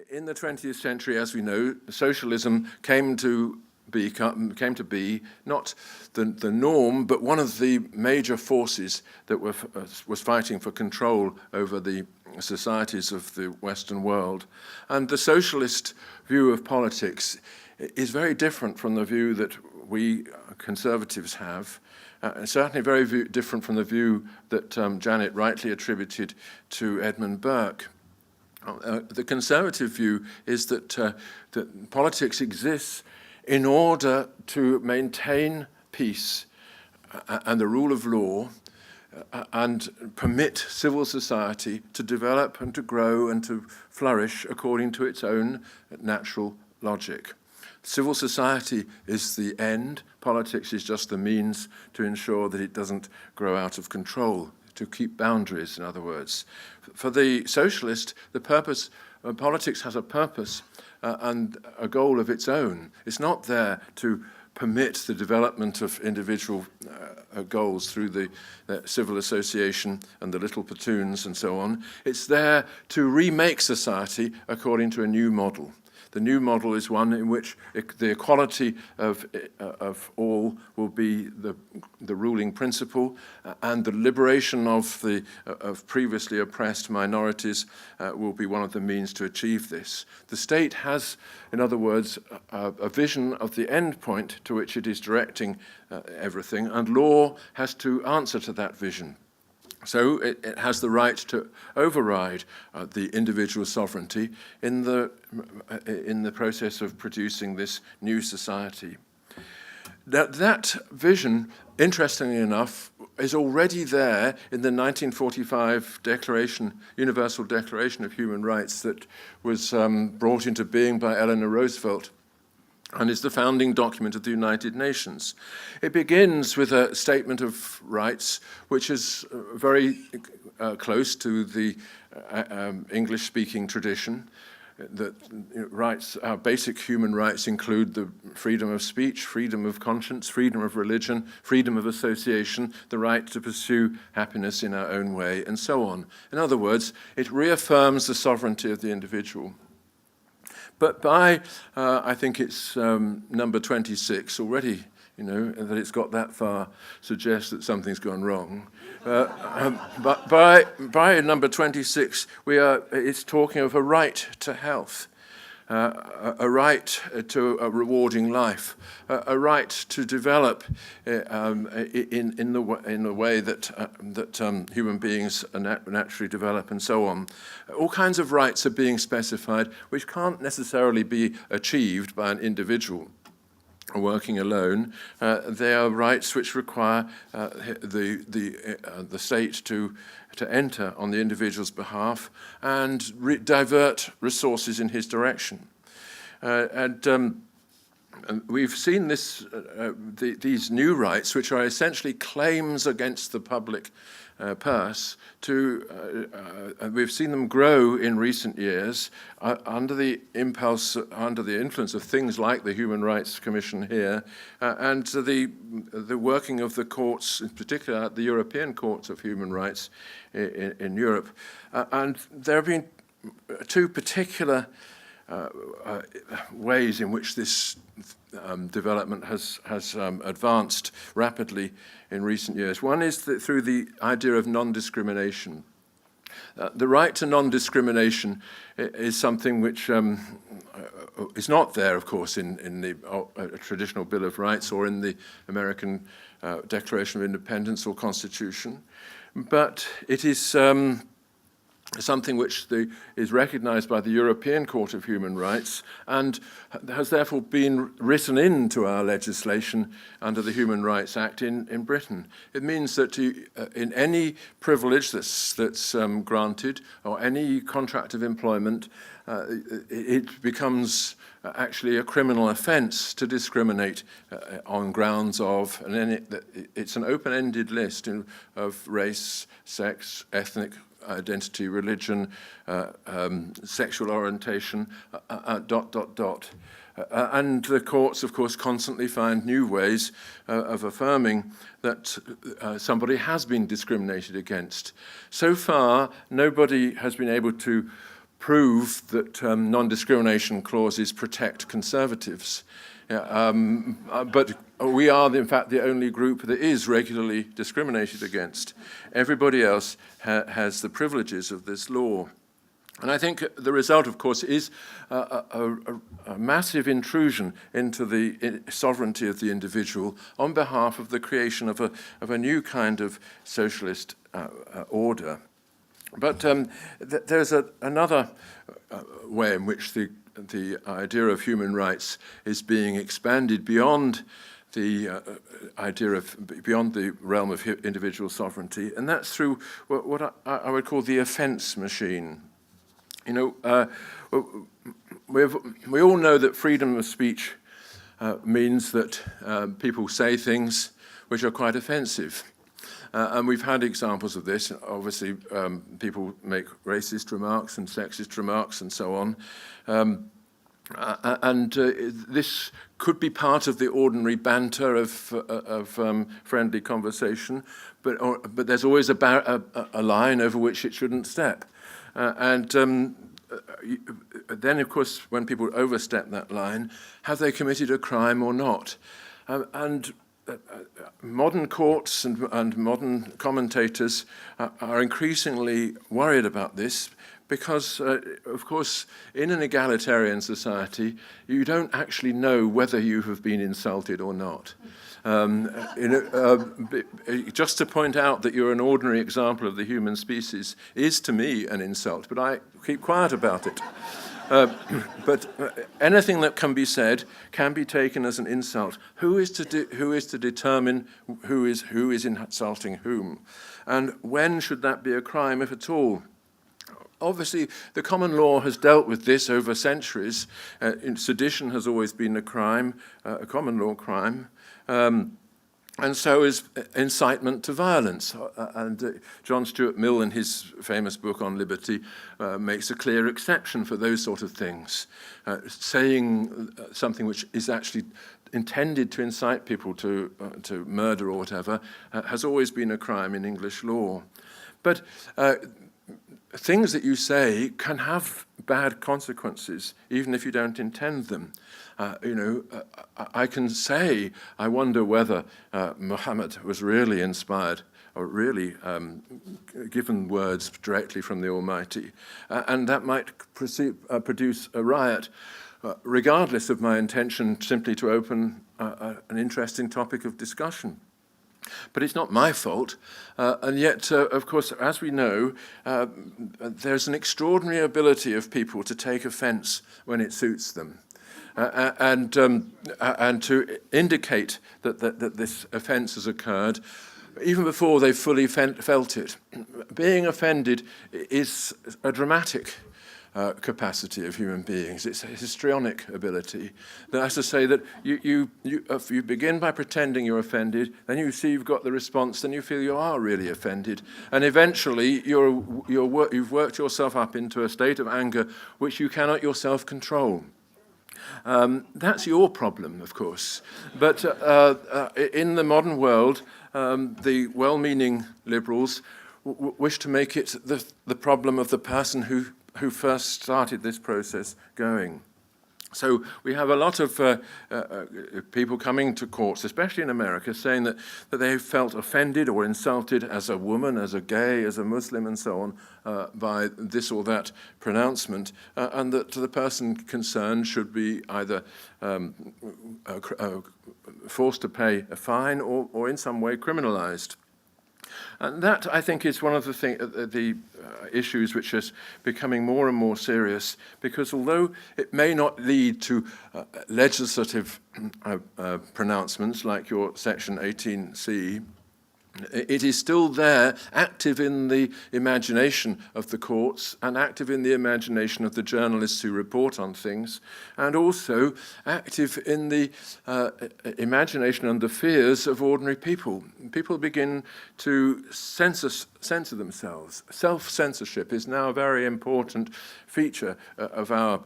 In the 20th century, as we know, socialism came to be not the norm, but one of the major forces that was fighting for control over the societies of the Western world. And the socialist view of politics is very different from the view that we conservatives have, certainly very different from the view that Janet rightly attributed to Edmund Burke. The conservative view is that politics exists in order to maintain peace and the rule of law and permit civil society to develop and to grow and to flourish according to its own natural logic. Civil society is the end, politics is just the means to ensure that it doesn't grow out of control, to keep boundaries, in other words. For the socialist, the purpose, politics has a purpose and a goal of its own. It's not there to permit the development of individual goals through the civil association and the little platoons and so on. It's there to remake society according to a new model. The new model is one in which the equality of all will be the ruling principle, and the liberation of previously oppressed minorities will be one of the means to achieve this. The state has, in other words, a vision of the end point to which it is directing everything, and law has to answer to that vision. So it has the right to override the individual sovereignty in the process of producing this new society. That vision, interestingly enough, is already there in the 1945 Universal Declaration of Human Rights that was brought into being by Eleanor Roosevelt, and is the founding document of the United Nations. It begins with a statement of rights which is very close to the English-speaking tradition. That rights, our basic human rights include the freedom of speech, freedom of conscience, freedom of religion, freedom of association, the right to pursue happiness in our own way, and so on. In other words, it reaffirms the sovereignty of the individual. But by, I think it's number 26 already, that it's got that far suggests that something's gone wrong. But by number 26, it's talking of a right to health, a right to a rewarding life, a right to develop in the way that human beings naturally develop, and so on. All kinds of rights are being specified, which can't necessarily be achieved by an individual working alone. They are rights which require the state to enter on the individual's behalf and divert resources in his direction. And we've seen these new rights, which are essentially claims against the public purse, we've seen them grow in recent years under the influence of things like the Human Rights Commission here, and the working of the courts, in particular the European Courts of Human Rights in Europe. And there have been two particular ways in which this development has advanced rapidly in recent years. One is through the idea of non-discrimination. The right to non-discrimination is something which is not there, of course, in the traditional Bill of Rights or in the American Declaration of Independence or Constitution, but it is something which is recognized by the European Court of Human Rights and has therefore been written into our legislation under the Human Rights Act in Britain. It means that in any privilege that's granted or any contract of employment, it becomes actually a criminal offence to discriminate on grounds of, it's an open-ended list of race, sex, ethnic identity, religion, sexual orientation, ... And the courts, of course, constantly find new ways of affirming that somebody has been discriminated against. So far, nobody has been able to prove that non-discrimination clauses protect conservatives. But we are, in fact, the only group that is regularly discriminated against. Everybody else has the privileges of this law. And I think the result, of course, is a massive intrusion into the sovereignty of the individual on behalf of the creation of a new kind of socialist order. But there's another way in which the idea of human rights is being expanded beyond the beyond the realm of individual sovereignty, and that's through what I would call the offence machine. You know, we all know that freedom of speech means that people say things which are quite offensive. And we've had examples of this. Obviously, people make racist remarks and sexist remarks and so on. This could be part of the ordinary banter of friendly conversation, but there's always a line over which it shouldn't step. Then, of course, when people overstep that line, have they committed a crime or not? Modern courts and modern commentators are increasingly worried about this because, of course, in an egalitarian society, you don't actually know whether you have been insulted or not. Just to point out that you're an ordinary example of the human species is, to me, an insult, but I keep quiet about it. But anything that can be said can be taken as an insult. Who is to determine who is insulting whom? And when should that be a crime, if at all? Obviously, the common law has dealt with this over centuries. Sedition has always been a crime, a common law crime. And so is incitement to violence. And John Stuart Mill, in his famous book on liberty, makes a clear exception for those sort of things. Saying something which is actually intended to incite people to murder or whatever has always been a crime in English law. But things that you say can have bad consequences, even if you don't intend them. I can say, I wonder whether Muhammad was really inspired or really given words directly from the Almighty, and that might produce a riot, regardless of my intention simply to open an interesting topic of discussion. But it's not my fault, and yet, of course, as we know, there's an extraordinary ability of people to take offence when it suits them. And to indicate that this offence has occurred, even before they've fully felt it. Being offended is a dramatic capacity of human beings. It's a histrionic ability. That's to say that if you begin by pretending you're offended, then you see you've got the response, then you feel you are really offended, and eventually you've worked yourself up into a state of anger which you cannot yourself control. That's your problem, of course. But in the modern world, the well-meaning liberals wish to make it the problem of the person who first started this process going. So we have a lot of people coming to courts, especially in America, saying that they felt offended or insulted as a woman, as a gay, as a Muslim, and so on, by this or that pronouncement, and that the person concerned should be either forced to pay a fine or in some way criminalized. And that, I think, is one of the issues which is becoming more and more serious, because although it may not lead to legislative pronouncements like your Section 18C, it is still there, active in the imagination of the courts and active in the imagination of the journalists who report on things, and also active in the imagination and the fears of ordinary people. People begin to censor themselves. Self-censorship is now a very important feature of our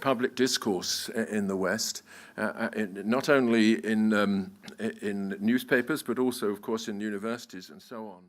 public discourse in the West, not only in newspapers, but also, of course, in universities and so on.